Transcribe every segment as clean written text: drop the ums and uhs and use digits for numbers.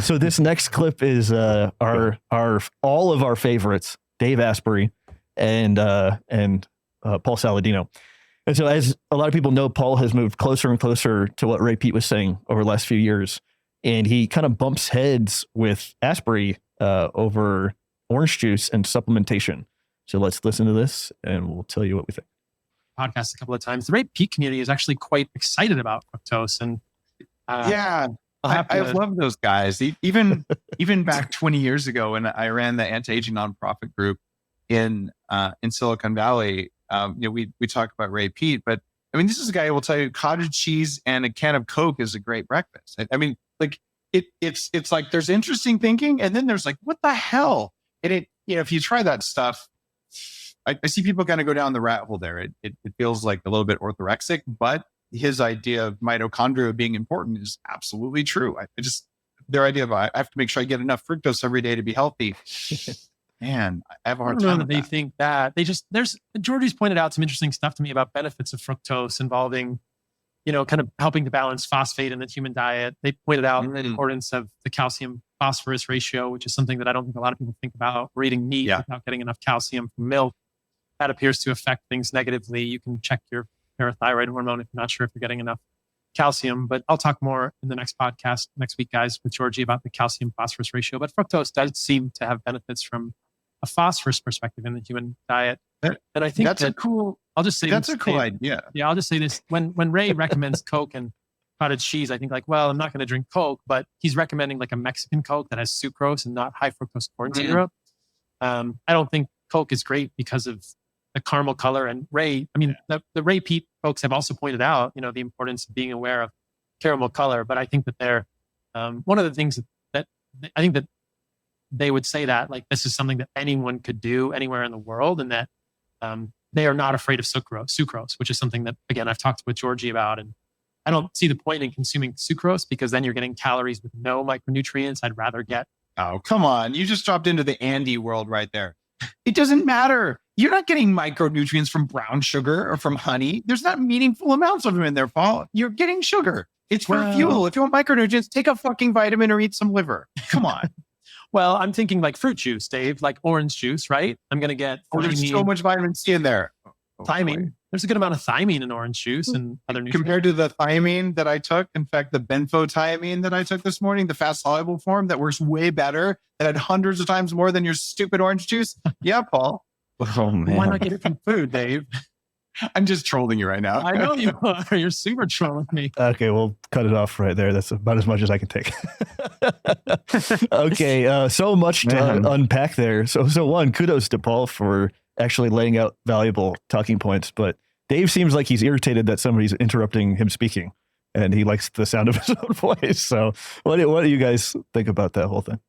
So this next clip is our all of our favorites, Dave Asprey and Paul Saladino. And so, as a lot of people know, Paul has moved closer and closer to what Ray Peat was saying over the last few years, and he kind of bumps heads with Asprey over orange juice and supplementation. So let's listen to this, and we'll tell you what we think. Podcast a couple of times. The Ray Peat community is actually quite excited about fructose, and I love those guys. Even back 20 years ago when I ran the anti-aging nonprofit group in Silicon Valley, we talk about Ray Peat, but I mean, this is a guy who will tell you cottage cheese and a can of Coke is a great breakfast. I mean, like it's like there's interesting thinking, and then there's like, what the hell? And if you try that stuff, I see people kind of go down the rat hole there. It feels like a little bit orthorexic, but his idea of mitochondria being important is absolutely true. Their idea of I have to make sure I get enough fructose every day to be healthy. Man, I have a hard time. They think that Georgie's pointed out some interesting stuff to me about benefits of fructose involving, kind of helping to balance phosphate in the human diet. They pointed out the importance of the calcium phosphorus ratio, which is something that I don't think a lot of people think about. We're eating meat without getting enough calcium from milk. That appears to affect things negatively. You can check your parathyroid hormone if you're not sure if you're getting enough calcium. But I'll talk more in the next podcast next week, guys, with Georgie about the calcium phosphorus ratio. But fructose does seem to have benefits from a phosphorus perspective in the human diet. And I think that's a cool idea. Yeah, I'll just say this. When Ray recommends Coke and cottage cheese, I think like, well, I'm not going to drink Coke, but he's recommending like a Mexican Coke that has sucrose and not high fructose corn syrup. I don't think Coke is great because of the caramel color. And Ray, the Ray Peat folks have also pointed out, the importance of being aware of caramel color. But I think that they're one of the things that I think that they would say that like this is something that anyone could do anywhere in the world, and that they are not afraid of sucrose, which is something that, again, I've talked with Georgie about. And I don't see the point in consuming sucrose because then you're getting calories with no micronutrients. I'd rather get. Oh, come on. You just dropped into the Andy world right there. It doesn't matter. You're not getting micronutrients from brown sugar or from honey. There's not meaningful amounts of them in there, Paul. You're getting sugar. It's for fuel. If you want micronutrients, take a fucking vitamin or eat some liver. Come on. Well, I'm thinking like fruit juice, Dave, like orange juice, right? I'm going to get there's so much vitamin C in there. Thiamine. Boy. There's a good amount of thiamine in orange juice and other nutrients. Compared to the thiamine that I took, in fact, the benfotiamine that I took this morning, the fast soluble form that works way better, that had hundreds of times more than your stupid orange juice. Yeah, Paul. Oh, man. Why not get it from food, Dave? I'm just trolling you right now. I know you are. You're super trolling me. Okay, we'll cut it off right there. That's about as much as I can take. Okay, so much to unpack there. So one, kudos to Paul for actually laying out valuable talking points. But Dave seems like he's irritated that somebody's interrupting him speaking, and he likes the sound of his own voice. So what do you guys think about that whole thing?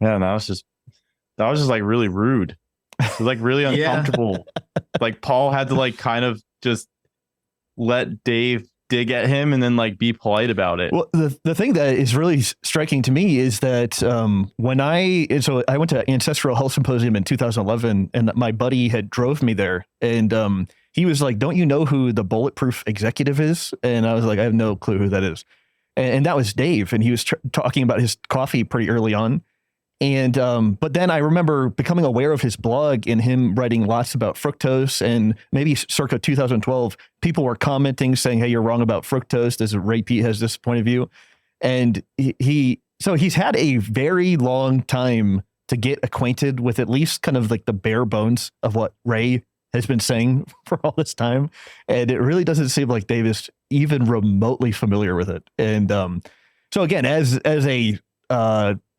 Yeah, that was just like really rude. It was like really uncomfortable. Like Paul had to like kind of just let Dave dig at him and then like be polite about it. Well, the thing that is really striking to me is that when I went to Ancestral Health Symposium in 2011, and my buddy had drove me there, and he was like, "Don't you know who the Bulletproof executive is?" And I was like, "I have no clue who that is." And that was Dave, and he was talking about his coffee pretty early on. And, but then I remember becoming aware of his blog and him writing lots about fructose, and maybe circa 2012, people were commenting saying, "Hey, you're wrong about fructose. This Ray Peat has this point of view." And he's had a very long time to get acquainted with at least kind of like the bare bones of what Ray has been saying for all this time. And it really doesn't seem like Dave is even remotely familiar with it. And, so again, as a,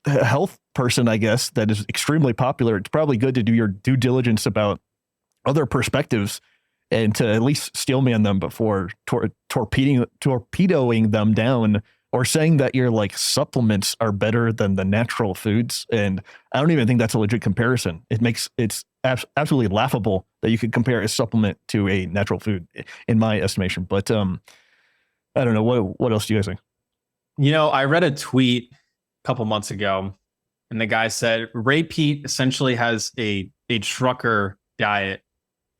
health person, I guess, that is extremely popular, it's probably good to do your due diligence about other perspectives and to at least steelman them before torpedoing them down or saying that your like supplements are better than the natural foods. And I don't even think that's a legit comparison. It's absolutely laughable that you could compare a supplement to a natural food in my estimation. But I don't know. What else do you guys think? I read a tweet couple months ago, and the guy said Ray Peat essentially has a trucker diet.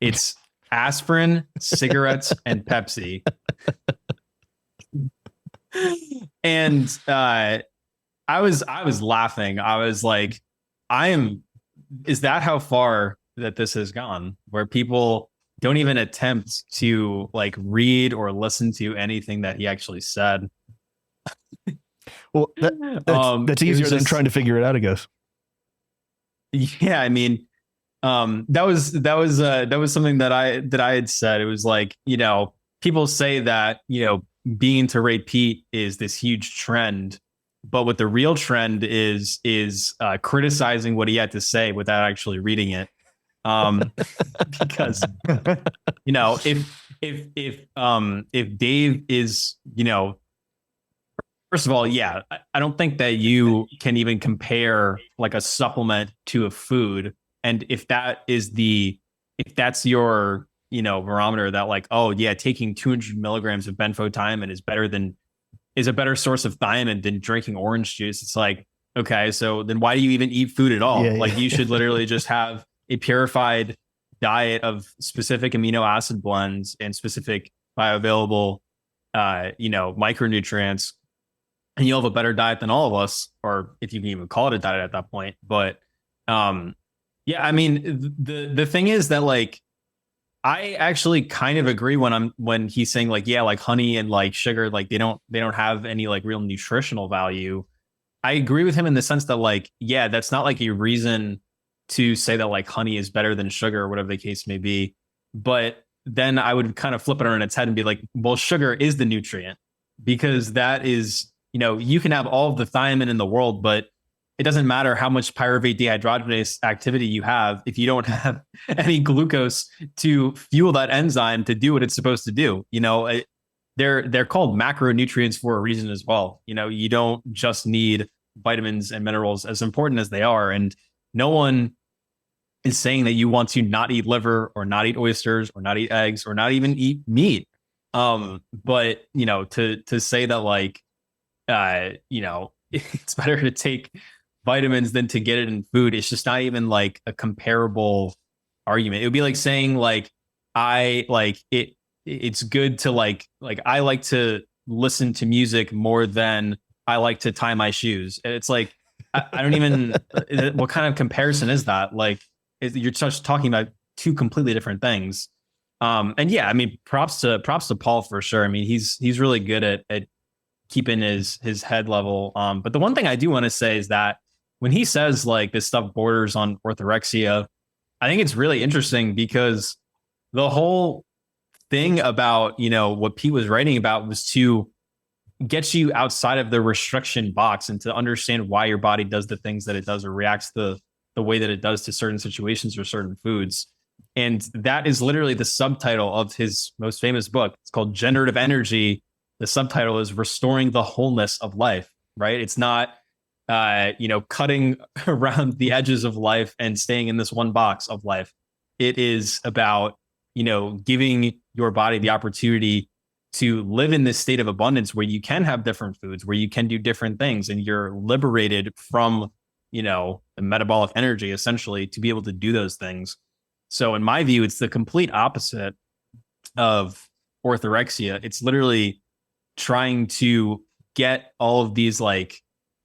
It's aspirin, cigarettes, and Pepsi. And I was laughing. I was like, is that how far that this has gone, where people don't even attempt to like read or listen to anything that he actually said? Well, that's easier than trying to figure it out, I guess. Yeah, I mean, that was something that I had said. It was like, people say that, being to Ray Pete is this huge trend, but what the real trend is criticizing what he had to say without actually reading it. Because if Dave is, first of all, yeah, I don't think that you can even compare like a supplement to a food. And if that's your, barometer that like, oh yeah, taking 200 milligrams of benfotiamine is a better source of thiamine than drinking orange juice. It's like, okay, so then why do you even eat food at all? Like you should literally just have a purified diet of specific amino acid blends and specific bioavailable, micronutrients, and you'll have a better diet than all of us, or if you can even call it a diet at that point. But yeah, I mean, the thing is that like, I actually kind of agree when he's saying like, yeah, like honey and like sugar, like they don't have any like real nutritional value. I agree with him in the sense that like, yeah, that's not like a reason to say that like honey is better than sugar or whatever the case may be. But then I would kind of flip it on its head and be like, well, sugar is the nutrient, because that is, you can have all of the thiamine in the world, but it doesn't matter how much pyruvate dehydrogenase activity you have if you don't have any glucose to fuel that enzyme to do what it's supposed to do. They're called macronutrients for a reason as well. You don't just need vitamins and minerals, as important as they are. And no one is saying that you want to not eat liver or not eat oysters or not eat eggs or not even eat meat. But to say that like, it's better to take vitamins than to get it in food, it's just not even like a comparable argument. It would be like saying like, it's good to like I like to listen to music more than I like to tie my shoes. It's like, I don't even, what kind of comparison is that? Like, you're just talking about two completely different things. And yeah, I mean, props to Paul for sure. I mean, he's really good at keeping his head level. But the one thing I do want to say is that when he says like this stuff borders on orthorexia, I think it's really interesting, because the whole thing about, what Pete was writing about was to get you outside of the restriction box and to understand why your body does the things that it does or reacts the way that it does to certain situations or certain foods. And that is literally the subtitle of his most famous book. It's called Generative Energy. The subtitle is Restoring the Wholeness of Life, right? It's not, cutting around the edges of life and staying in this one box of life. It is about, giving your body the opportunity to live in this state of abundance where you can have different foods, where you can do different things, and you're liberated from, the metabolic energy essentially to be able to do those things. So in my view, it's the complete opposite of orthorexia. It's literally trying to get all of these like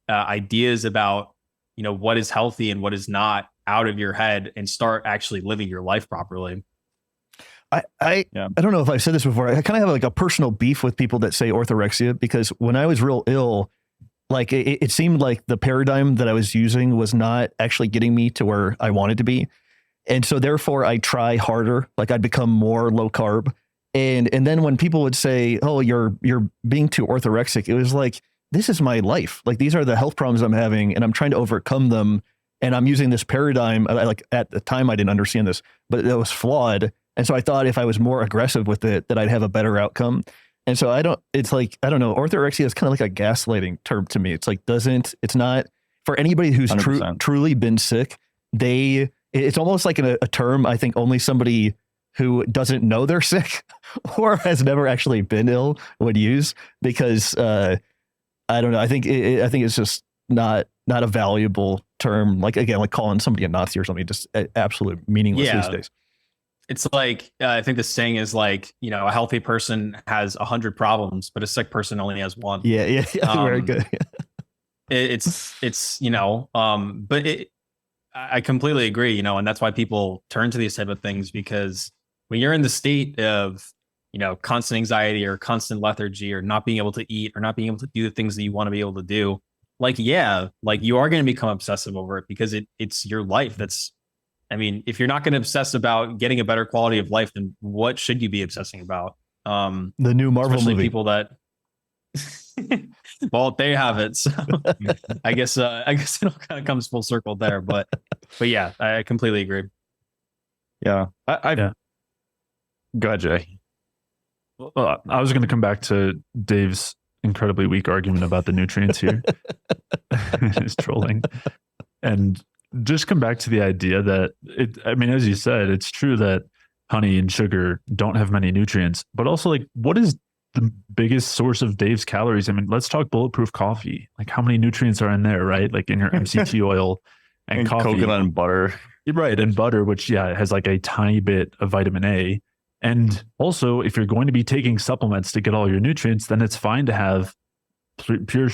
ideas about, what is healthy and what is not out of your head and start actually living your life properly. I don't know if I've said this before. I kind of have like a personal beef with people that say orthorexia, because when I was real ill, like it seemed like the paradigm that I was using was not actually getting me to where I wanted to be. And so therefore I try harder, like I'd become more low carb. And then when people would say, oh, you're being too orthorexic, it was like, this is my life. Like, these are the health problems I'm having and I'm trying to overcome them. And I'm using this paradigm. Like at the time I didn't understand this, but it was flawed. And so I thought if I was more aggressive with it, that I'd have a better outcome. And so it's like, I don't know. Orthorexia is kind of like a gaslighting term to me. It's like, it's not for anybody who's truly been sick. It's almost like a term I think only somebody who doesn't know they're sick or has never actually been ill would use, because I don't know. I think it's just not a valuable term. Like, again, like calling somebody a Nazi or something, just absolute meaningless these days. It's like, I think the saying is like, a healthy person has 100 problems, but a sick person only has one. Yeah. Very good. But I completely agree, and that's why people turn to these type of things, because when you're in the state of, constant anxiety or constant lethargy or not being able to eat or not being able to do the things that you want to be able to do, like you are going to become obsessive over it, because it's your life. If you're not going to obsess about getting a better quality of life, then what should you be obsessing about? The new Marvel movie. People that, well, there you have it. So I guess it all kind of comes full circle there, but yeah, I completely agree. Yeah. Go ahead, Jay. I was going to come back to Dave's incredibly weak argument about the nutrients here. His trolling. And just come back to the idea that as you said, it's true that honey and sugar don't have many nutrients, but also like, what is the biggest source of Dave's calories? Let's talk bulletproof coffee. Like, how many nutrients are in there, right? Like in your MCT oil and coffee. Coconut and butter. Right. And butter, which has like a tiny bit of vitamin A. And also, if you're going to be taking supplements to get all your nutrients, then it's fine to have pure,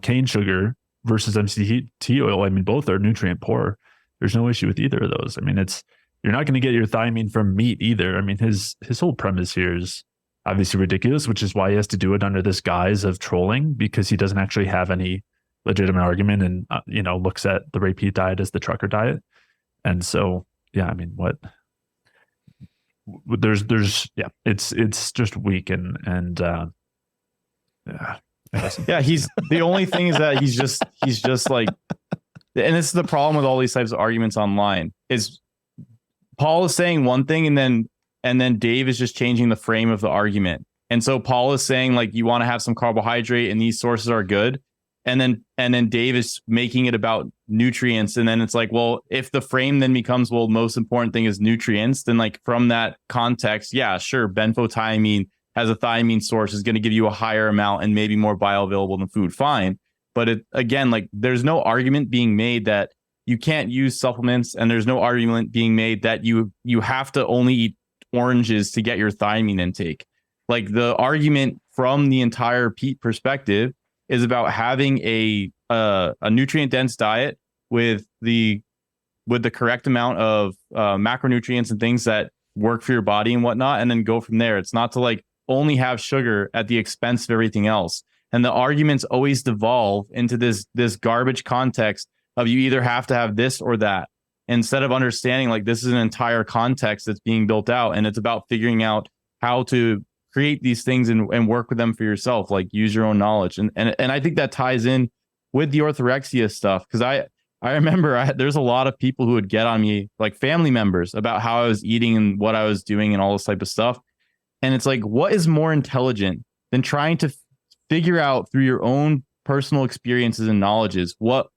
cane sugar versus MCT oil. Both are nutrient poor. There's no issue with either of those. You're not going to get your thiamine from meat either. His whole premise here is obviously ridiculous, which is why he has to do it under this guise of trolling, because he doesn't actually have any legitimate argument and, looks at the repeat diet as the trucker diet. And so, what? It's just weak and he's the only thing is that he's just like, and this is the problem with all these types of arguments online, is Paul is saying one thing and then Dave is just changing the frame of the argument. And so Paul is saying like, you want to have some carbohydrate and these sources are good. And then Dave is making it about nutrients. And then it's like, well, if the frame then becomes, well, most important thing is nutrients, then like from that context, yeah, sure. Benfotiamine as a thiamine source is going to give you a higher amount and maybe more bioavailable than food. Fine. But again, like there's no argument being made that you can't use supplements, and there's no argument being made that you have to only eat oranges to get your thiamine intake. Like the argument from the entire Pete perspective is about having a nutrient dense diet with the correct amount of macronutrients and things that work for your body and whatnot, and then go from there. It's not to like only have sugar at the expense of everything else. And the arguments always devolve into this garbage context of you either have to have this or that, instead of understanding like this is an entire context that's being built out, and it's about figuring out how to create these things and work with them for yourself, like use your own knowledge. And I think that ties in with the orthorexia stuff, because I remember there's a lot of people who would get on me, like family members, about how I was eating and what I was doing and all this type of stuff. And it's like, what is more intelligent than trying to figure out through your own personal experiences and knowledge what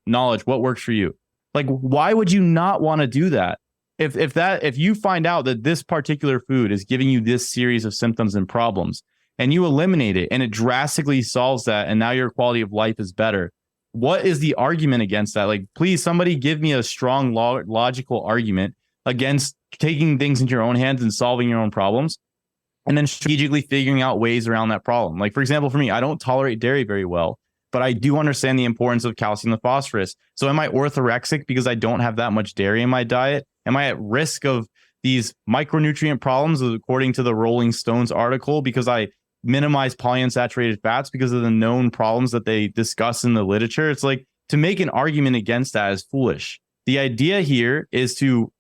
works for you? Like, why would you not want to do that? If you find out that this particular food is giving you this series of symptoms and problems, and you eliminate it and it drastically solves that, and now your quality of life is better, what is the argument against that? Like, please, somebody give me a strong logical argument against taking things into your own hands and solving your own problems, and then strategically figuring out ways around that problem. Like, for example, for me, I don't tolerate dairy very well, but I do understand the importance of calcium and phosphorus. So am I orthorexic because I don't have that much dairy in my diet? Am I at risk of these micronutrient problems, according to the Rolling Stones article, because I minimize polyunsaturated fats because of the known problems that they discuss in the literature? It's like, to make an argument against that is foolish. The idea here is to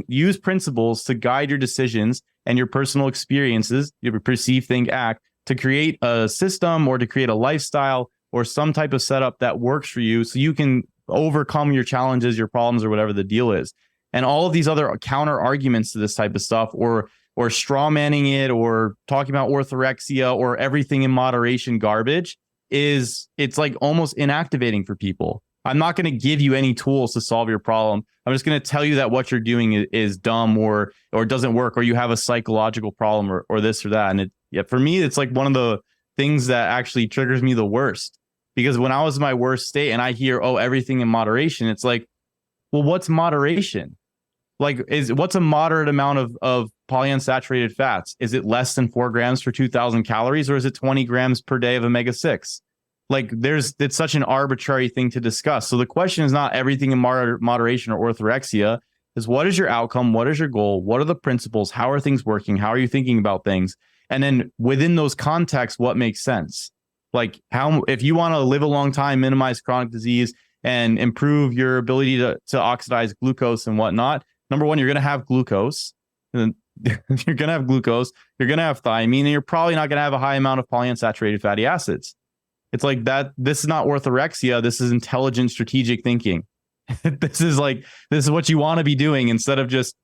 use principles to guide your decisions and your personal experiences, your perceive, think, act, to create a system or to create a lifestyle or some type of setup that works for you, so you can overcome your challenges, your problems, or whatever the deal is. And all of these other counter arguments to this type of stuff, or straw manning it, or talking about orthorexia or everything in moderation garbage, it's like almost inactivating for people. I'm not going to give you any tools to solve your problem. I'm just going to tell you that what you're doing is dumb or doesn't work, or you have a psychological problem or this or that. And for me, it's like one of the things that actually triggers me the worst, because when I was in my worst state and I hear, oh, everything in moderation, it's like, well, what's moderation? Like, what's a moderate amount of polyunsaturated fats? Is it less than 4 grams for 2,000 calories, or is it 20 grams per day of omega-6? Like, it's such an arbitrary thing to discuss. So the question is not everything in moderation or orthorexia. Is what is your outcome? What is your goal? What are the principles? How are things working? How are you thinking about things? And then within those contexts, what makes sense? Like, if you want to live a long time, minimize chronic disease, and improve your ability to oxidize glucose and whatnot, number one, you're going to have glucose. And you're going to have glucose. You're going to have thiamine, and you're probably not going to have a high amount of polyunsaturated fatty acids. It's like that. This is not orthorexia. This is intelligent, strategic thinking. This is what you want to be doing, instead of just,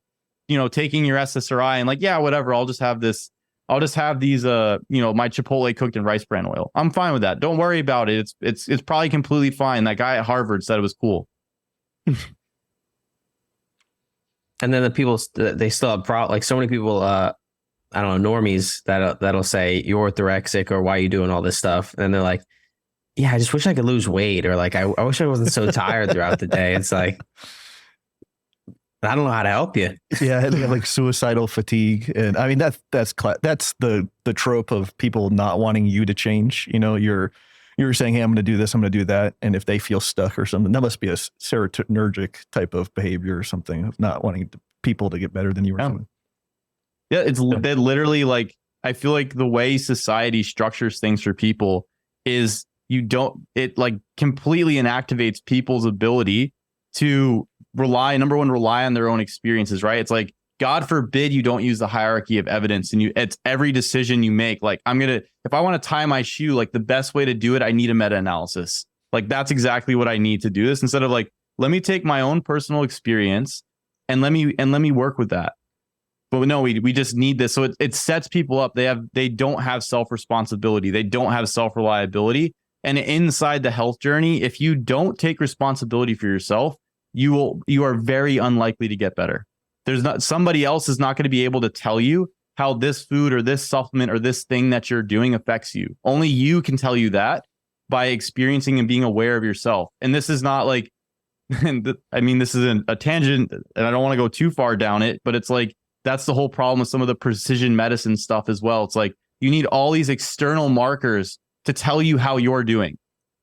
taking your SSRI and like, yeah, whatever. I'll just have this. I'll just have these, my Chipotle cooked in rice bran oil. I'm fine with that. Don't worry about it. It's probably completely fine. That guy at Harvard said it was cool. And then the people, they still have like so many people, I don't know, normies that'll say you're orthorexic or why are you doing all this stuff? And they're like, yeah, I just wish I could lose weight, or like, I wish I wasn't so tired throughout the day. It's like, I don't know how to help you. Yeah, they have like suicidal fatigue, and I mean that's the trope of people not wanting you to change. You're saying, hey, I'm going to do this, I'm going to do that, and if they feel stuck or something, that must be a serotonergic type of behavior or something of not wanting people to get better than you or something. Yeah, they literally, like, I feel like the way society structures things for people is it like completely inactivates people's ability to rely on their own experiences, right? It's like, God forbid you don't use the hierarchy of evidence, and it's every decision you make. Like, if I want to tie my shoe, like the best way to do it, I need a meta-analysis. Like, that's exactly what I need to do this, instead of like, let me take my own personal experience and let me work with that. But no, we just need this. So it sets people up. They don't have self-responsibility. They don't have self-reliability. And inside the health journey, if you don't take responsibility for yourself, you are very unlikely to get better. Somebody else is not going to be able to tell you how this food or this supplement or this thing that you're doing affects you. Only you can tell you that by experiencing and being aware of yourself. And this is not like, this is a tangent, and I don't want to go too far down it, but it's like, that's the whole problem with some of the precision medicine stuff as well. It's like, you need all these external markers to tell you how you're doing.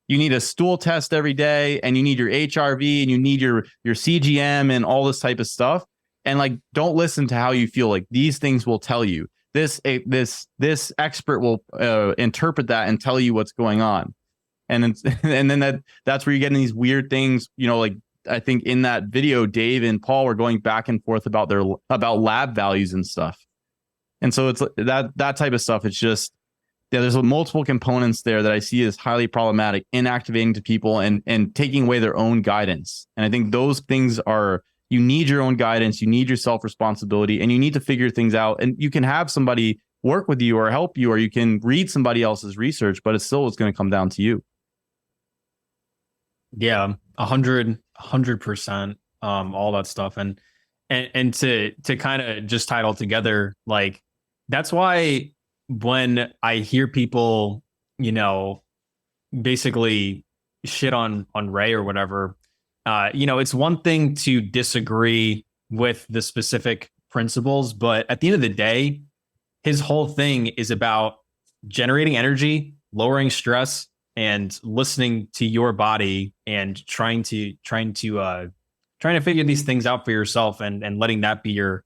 You need a stool test every day, and you need your HRV, and you need your CGM and all this type of stuff. And like, don't listen to how you feel. Like, these things will tell you. This expert will interpret that and tell you what's going on. And then that's where you get in these weird things. Like, I think in that video, Dave and Paul were going back and forth about lab values and stuff. And so it's that type of stuff. It's just, yeah, there's multiple components there that I see as highly problematic, inactivating to people and taking away their own guidance. And I think those things you need your own guidance, you need your self-responsibility, and you need to figure things out. And you can have somebody work with you or help you, or you can read somebody else's research, but it's going to come down to you. Yeah, 100%, all that stuff. And to kind of just tie it all together, like, that's why when I hear people, basically shit on Ray or whatever, it's one thing to disagree with the specific principles, but at the end of the day, his whole thing is about generating energy, lowering stress, and listening to your body and trying to figure these things out for yourself and letting that be your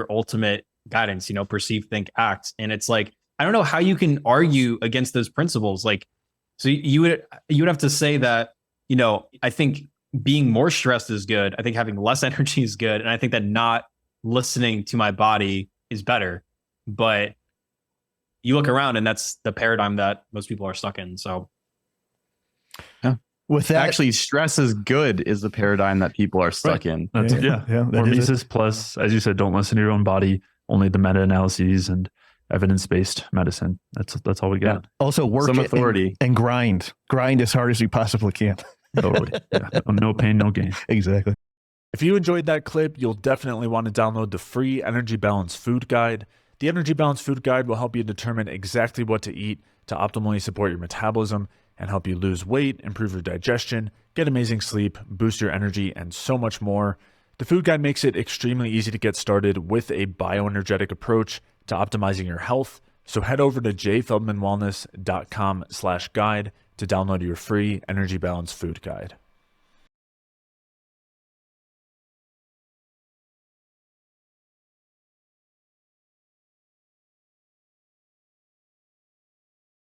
ultimate guidance, perceive, think, act. And it's like, I don't know how you can argue against those principles. Like, so you would have to say that, I think being more stressed is good. I think having less energy is good. And I think that not listening to my body is better. But you look around and that's the paradigm that most people are stuck in. So yeah. With that, actually, stress is good is the paradigm that people are stuck in. That's Hormesis plus, as you said, don't listen to your own body, only the meta-analyses and evidence-based medicine. That's all we got. Yeah. Also work some authority and grind as hard as you possibly can. Totally. Yeah. No pain, no gain. Exactly. If you enjoyed that clip, you'll definitely want to download the free Energy Balance Food Guide. The Energy Balance Food Guide will help you determine exactly what to eat to optimally support your metabolism and help you lose weight, improve your digestion, get amazing sleep, boost your energy, and so much more. The food guide makes it extremely easy to get started with a bioenergetic approach to optimizing your health. So head over to jfeldmanwellness.com/guide to download your free energy balance food guide.